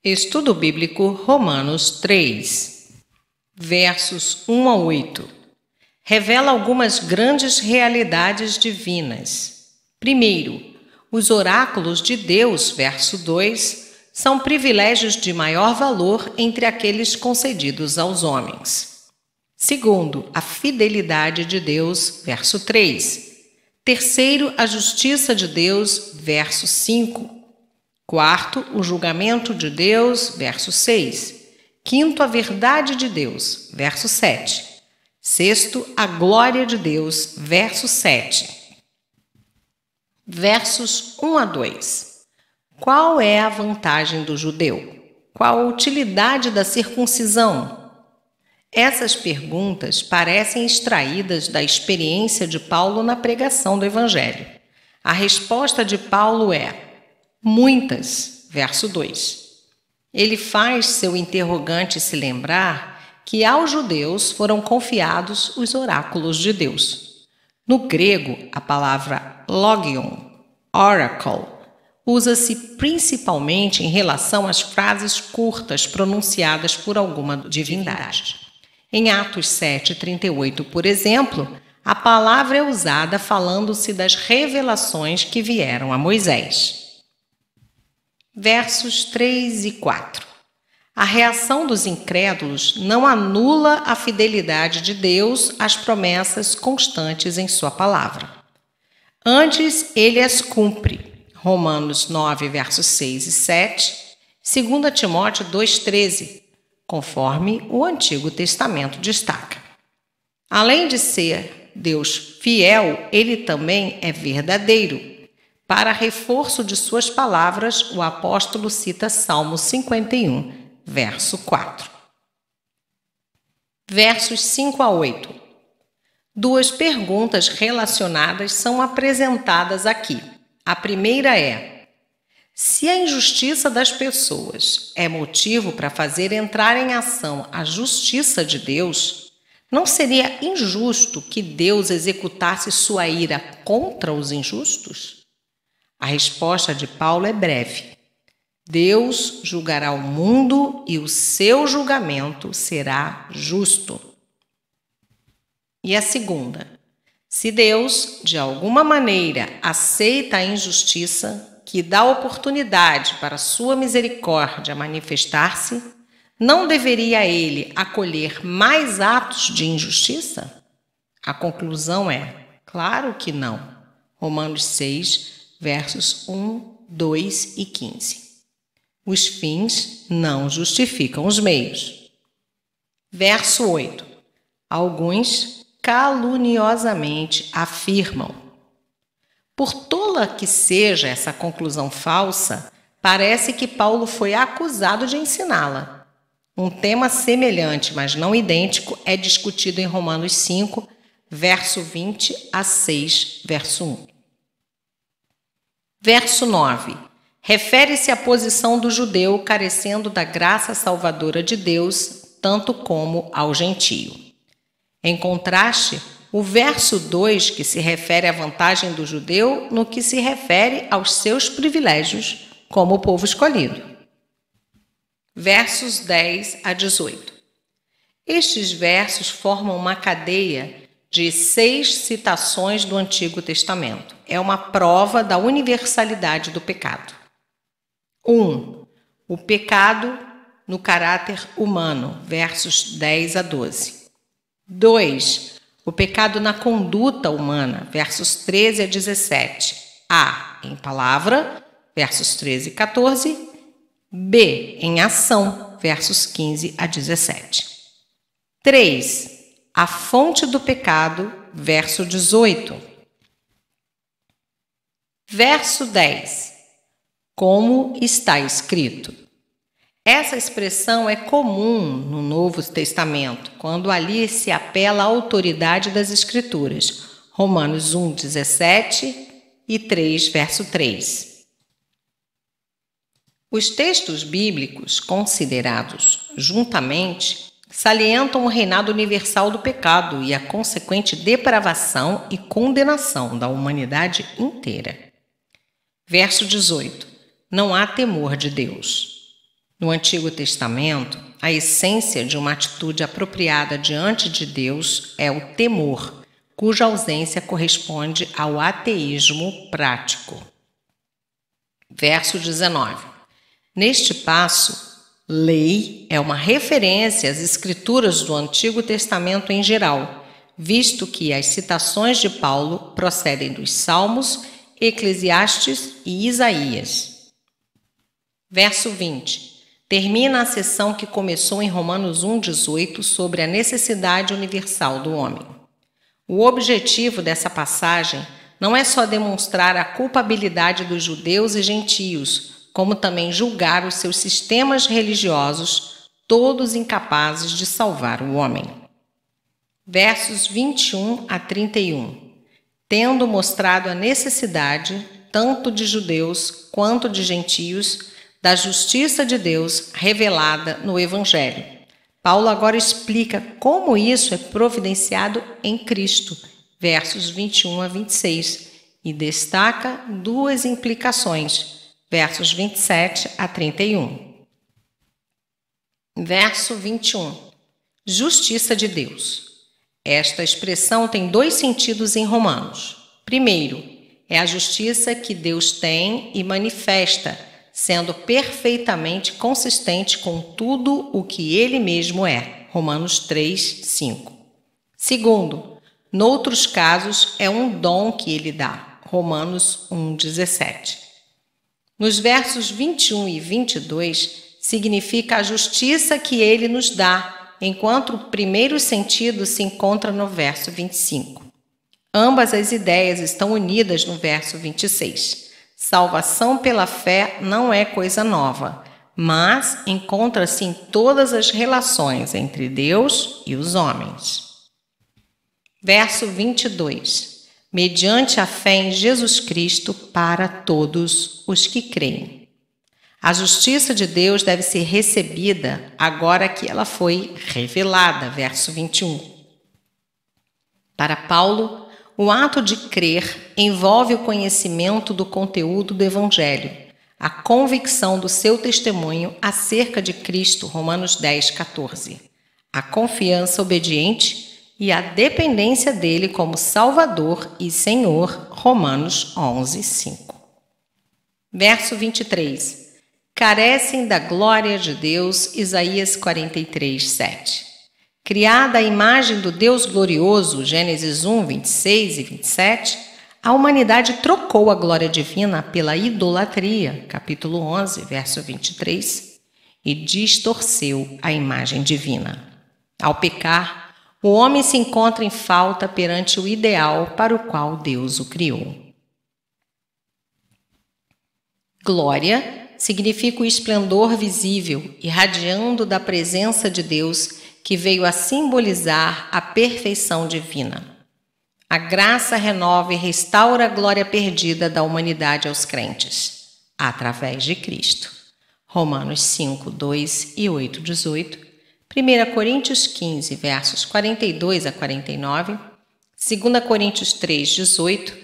Estudo Bíblico Romanos 3, versos 1 a 8. Revela algumas grandes realidades divinas. Primeiro, os oráculos de Deus, verso 2, são privilégios de maior valor entre aqueles concedidos aos homens. Segundo, a fidelidade de Deus, verso 3. Terceiro, a justiça de Deus, verso 5. Quarto, o julgamento de Deus, verso 6. Quinto, a verdade de Deus, verso 7. Sexto, a glória de Deus, verso 7. Versos 1 a 2. Qual é a vantagem do judeu? Qual a utilidade da circuncisão? Essas perguntas parecem extraídas da experiência de Paulo na pregação do Evangelho. A resposta de Paulo é muitas, verso 2. Ele faz seu interrogante se lembrar que aos judeus foram confiados os oráculos de Deus. No grego, a palavra logion, oracle, usa-se principalmente em relação às frases curtas pronunciadas por alguma divindade. Em Atos 7:38, por exemplo, a palavra é usada falando-se das revelações que vieram a Moisés. Versos 3 e 4. A reação dos incrédulos não anula a fidelidade de Deus às promessas constantes em sua palavra. Antes, ele as cumpre. Romanos 9, versos 6 e 7, 2 Timóteo 2,13, conforme o Antigo Testamento destaca. Além de ser Deus fiel, ele também é verdadeiro. Para reforço de suas palavras, o apóstolo cita Salmo 51, verso 4. Versos 5 a 8. Duas perguntas relacionadas são apresentadas aqui. A primeira é: se a injustiça das pessoas é motivo para fazer entrar em ação a justiça de Deus, não seria injusto que Deus executasse sua ira contra os injustos? A resposta de Paulo é breve. Deus julgará o mundo e o seu julgamento será justo. E a segunda: se Deus, de alguma maneira, aceita a injustiça, que dá oportunidade para sua misericórdia manifestar-se, não deveria ele acolher mais atos de injustiça? A conclusão é: claro que não. Romanos 6, versos 1, 2 e 15. Os fins não justificam os meios. Verso 8. Alguns caluniosamente afirmam. Por tola que seja essa conclusão falsa, parece que Paulo foi acusado de ensiná-la. Um tema semelhante, mas não idêntico, é discutido em Romanos 5, verso 20 a 6, verso 1. Verso 9. Refere-se à posição do judeu carecendo da graça salvadora de Deus, tanto como ao gentio. Em contraste, o verso 2, que se refere à vantagem do judeu no que se refere aos seus privilégios como povo escolhido. Versos 10 a 18. Estes versos formam uma cadeia de 6 citações do Antigo Testamento. É uma prova da universalidade do pecado. 1. O pecado no caráter humano, versos 10 a 12. 2. O pecado na conduta humana, versos 13 a 17. A, em palavra, versos 13 e 14. B, em ação, versos 15 a 17. 3. A fonte do pecado, verso 18. Verso 10. Como está escrito. Essa expressão é comum no Novo Testamento, quando ali se apela à autoridade das Escrituras. Romanos 1, 17 e 3, verso 3. Os textos bíblicos considerados juntamente salientam o reinado universal do pecado e a consequente depravação e condenação da humanidade inteira. Verso 18. Não há temor de Deus. No Antigo Testamento, a essência de uma atitude apropriada diante de Deus é o temor, cuja ausência corresponde ao ateísmo prático. Verso 19. Neste passo, lei é uma referência às escrituras do Antigo Testamento em geral, visto que as citações de Paulo procedem dos Salmos, Eclesiastes e Isaías. Verso 20. Termina a sessão que começou em Romanos 1,18 sobre a necessidade universal do homem. O objetivo dessa passagem não é só demonstrar a culpabilidade dos judeus e gentios, como também julgar os seus sistemas religiosos, todos incapazes de salvar o homem. Versos 21 a 31. Tendo mostrado a necessidade, tanto de judeus quanto de gentios, da justiça de Deus revelada no Evangelho. Paulo agora explica como isso é providenciado em Cristo, versos 21 a 26, e destaca duas implicações, versos 27 a 31. Verso 21. Justiça de Deus. Esta expressão tem dois sentidos em Romanos. Primeiro, é a justiça que Deus tem e manifesta, sendo perfeitamente consistente com tudo o que Ele mesmo é. Romanos 3, 5. Segundo, noutros casos, é um dom que Ele dá. Romanos 1, 17. Nos versos 21 e 22, significa a justiça que Ele nos dá, enquanto o primeiro sentido se encontra no verso 25. Ambas as ideias estão unidas no verso 26. Salvação pela fé não é coisa nova, mas encontra-se em todas as relações entre Deus e os homens. Verso 22. Mediante a fé em Jesus Cristo para todos os que creem. A justiça de Deus deve ser recebida agora que ela foi revelada. Verso 21. Para Paulo, o ato de crer envolve o conhecimento do conteúdo do Evangelho, a convicção do seu testemunho acerca de Cristo, Romanos 10, 14, a confiança obediente e a dependência dele como Salvador e Senhor, Romanos 11, 5. Verso 23. Carecem da glória de Deus, Isaías 43, 7. Criada à imagem do Deus glorioso, Gênesis 1, 26 e 27, a humanidade trocou a glória divina pela idolatria, capítulo 11, verso 23, e distorceu a imagem divina. Ao pecar, o homem se encontra em falta perante o ideal para o qual Deus o criou. Glória significa o esplendor visível, irradiando da presença de Deus, que veio a simbolizar a perfeição divina. A graça renova e restaura a glória perdida da humanidade aos crentes, através de Cristo. Romanos 5, 2 e 8, 18, 1 Coríntios 15, versos 42 a 49, 2 Coríntios 3, 18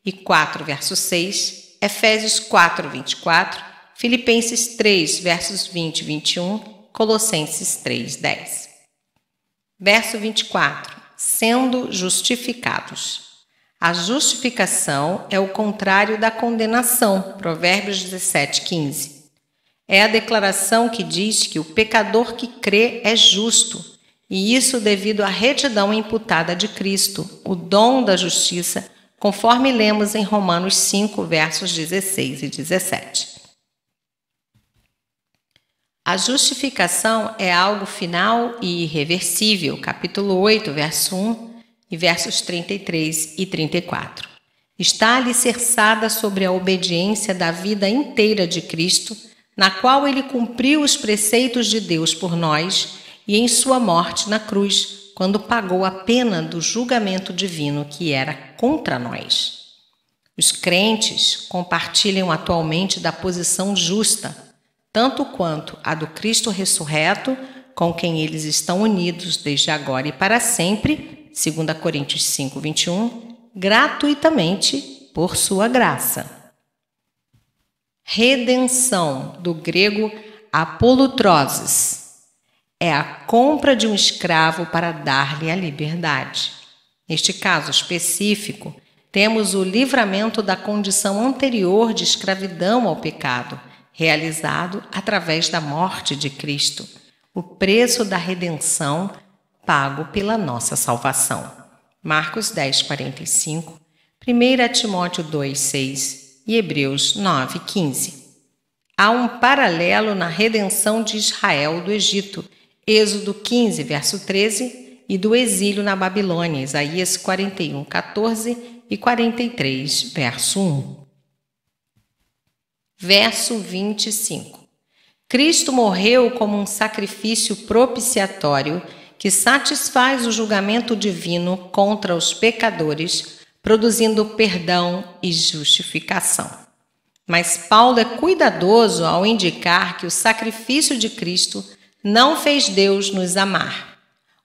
e 4, verso 6, Efésios 4, 24, Filipenses 3, versos 20 e 21, Colossenses 3, 10. Verso 24. Sendo justificados. A justificação é o contrário da condenação, Provérbios 17, 15. É a declaração que diz que o pecador que crê é justo, e isso devido à retidão imputada de Cristo, o dom da justiça, conforme lemos em Romanos 5, versos 16 e 17. A justificação é algo final e irreversível, capítulo 8, verso 1 e versos 33 e 34. Está alicerçada sobre a obediência da vida inteira de Cristo, na qual ele cumpriu os preceitos de Deus por nós e em sua morte na cruz, quando pagou a pena do julgamento divino que era contra nós. Os crentes compartilham atualmente da posição justa, tanto quanto a do Cristo ressurreto, com quem eles estão unidos desde agora e para sempre, 2 Coríntios 5, 21, gratuitamente por sua graça. Redenção, do grego apolutrosis. É a compra de um escravo para dar-lhe a liberdade. Neste caso específico, temos o livramento da condição anterior de escravidão ao pecado, realizado através da morte de Cristo, o preço da redenção pago pela nossa salvação. Marcos 10:45, 1 Timóteo 2:6 e Hebreus 9:15. Há um paralelo na redenção de Israel do Egito, Êxodo 15, verso 13, e do exílio na Babilônia, Isaías 41:14 e 43, verso 1. Verso 25. Cristo morreu como um sacrifício propiciatório que satisfaz o julgamento divino contra os pecadores, produzindo perdão e justificação. Mas Paulo é cuidadoso ao indicar que o sacrifício de Cristo não fez Deus nos amar.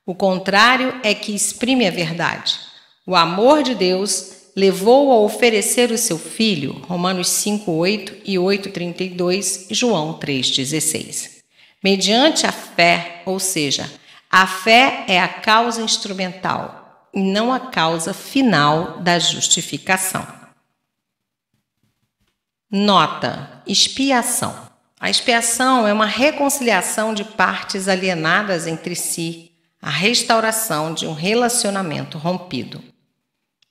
O contrário é que exprime a verdade. O amor de Deus levou a oferecer o seu Filho, Romanos 5:8 e 8:32, João 3:16. Mediante a fé, ou seja, a fé é a causa instrumental e não a causa final da justificação. Nota: expiação. A expiação é uma reconciliação de partes alienadas entre si, a restauração de um relacionamento rompido.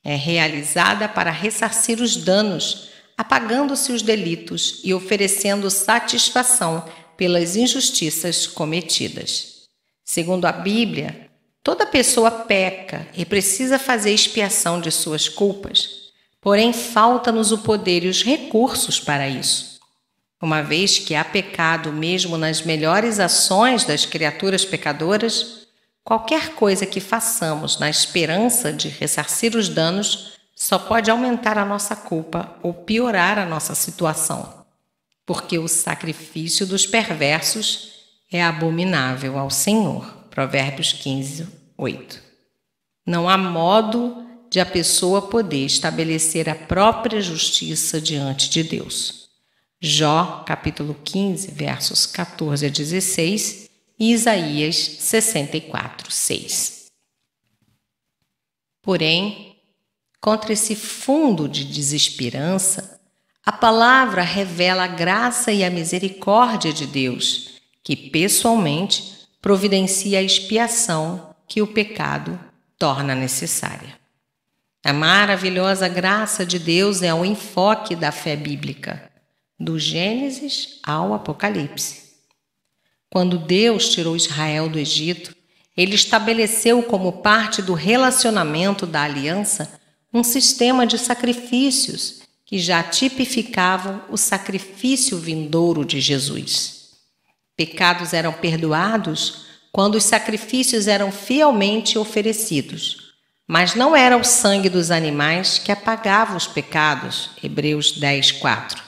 É realizada para ressarcir os danos, apagando-se os delitos e oferecendo satisfação pelas injustiças cometidas. Segundo a Bíblia, toda pessoa peca e precisa fazer expiação de suas culpas, porém falta-nos o poder e os recursos para isso. Uma vez que há pecado mesmo nas melhores ações das criaturas pecadoras, qualquer coisa que façamos na esperança de ressarcir os danos só pode aumentar a nossa culpa ou piorar a nossa situação, porque o sacrifício dos perversos é abominável ao Senhor. Provérbios 15:8. Não há modo de a pessoa poder estabelecer a própria justiça diante de Deus. Jó, capítulo 15, versos 14 a 16 e Isaías 64:6. Porém, contra esse fundo de desesperança, a palavra revela a graça e a misericórdia de Deus, que pessoalmente providencia a expiação que o pecado torna necessária. A maravilhosa graça de Deus é o enfoque da fé bíblica, do Gênesis ao Apocalipse. Quando Deus tirou Israel do Egito, ele estabeleceu como parte do relacionamento da aliança um sistema de sacrifícios que já tipificavam o sacrifício vindouro de Jesus. Pecados eram perdoados quando os sacrifícios eram fielmente oferecidos, mas não era o sangue dos animais que apagava os pecados, Hebreus 10:4.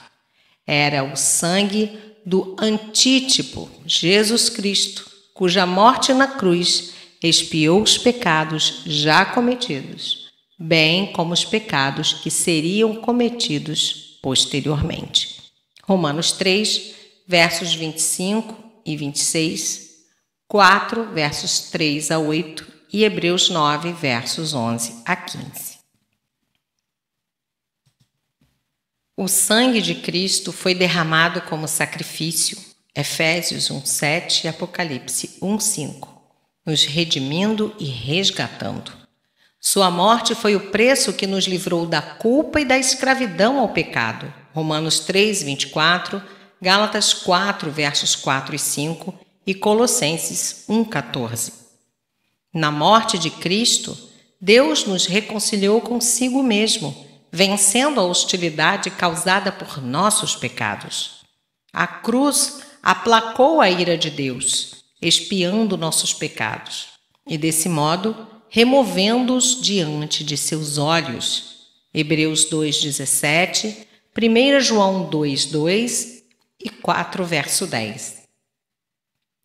Era o sangue do antítipo, Jesus Cristo, cuja morte na cruz expiou os pecados já cometidos, bem como os pecados que seriam cometidos posteriormente. Romanos 3, versos 25 e 26, 4, versos 3 a 8 e Hebreus 9, versos 11 a 15. O sangue de Cristo foi derramado como sacrifício, Efésios 1:7 e Apocalipse 1:5, nos redimindo e resgatando. Sua morte foi o preço que nos livrou da culpa e da escravidão ao pecado, Romanos 3:24, Gálatas 4, versos 4 e 5 e Colossenses 1:14. Na morte de Cristo, Deus nos reconciliou consigo mesmo, vencendo a hostilidade causada por nossos pecados. A cruz aplacou a ira de Deus, expiando nossos pecados, e desse modo removendo-os diante de seus olhos. Hebreus 2:17, 1 João 2:2 e 4, verso 10.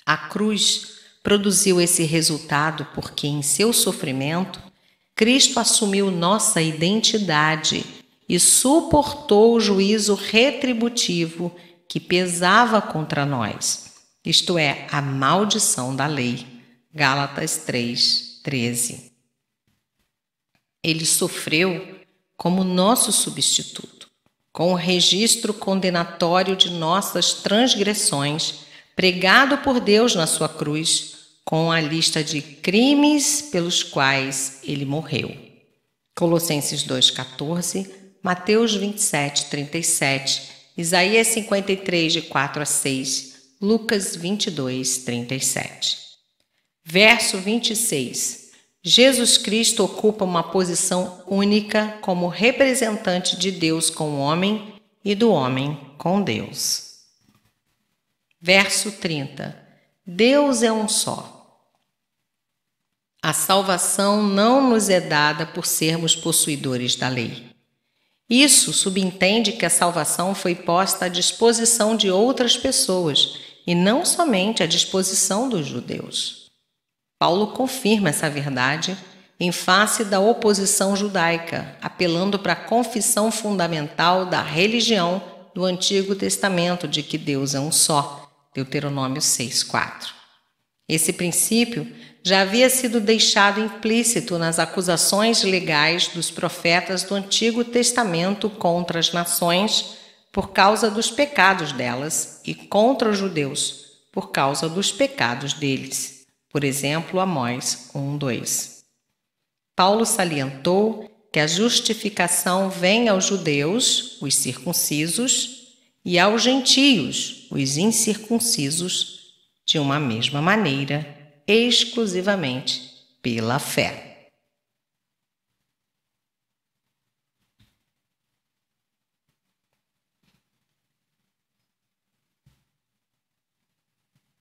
A cruz produziu esse resultado porque, em seu sofrimento, Cristo assumiu nossa identidade e suportou o juízo retributivo que pesava contra nós, isto é, a maldição da lei. Gálatas 3:13. Ele sofreu como nosso substituto, com o registro condenatório de nossas transgressões, pregado por Deus na sua cruz, com a lista de crimes pelos quais ele morreu. Colossenses 2:14, Mateus 27:37, Isaías 53, de 4-6, Lucas 22:37. Verso 26. Jesus Cristo ocupa uma posição única como representante de Deus com o homem e do homem com Deus. Verso 30. Deus é um só. A salvação não nos é dada por sermos possuidores da lei. Isso subentende que a salvação foi posta à disposição de outras pessoas e não somente à disposição dos judeus. Paulo confirma essa verdade em face da oposição judaica, apelando para a confissão fundamental da religião do Antigo Testamento de que Deus é um só, Deuteronômio 6:4. Esse princípio já havia sido deixado implícito nas acusações legais dos profetas do Antigo Testamento contra as nações por causa dos pecados delas e contra os judeus por causa dos pecados deles. Por exemplo, Amós 1:2. Paulo salientou que a justificação vem aos judeus, os circuncisos, e aos gentios, os incircuncisos, de uma mesma maneira, exclusivamente pela fé.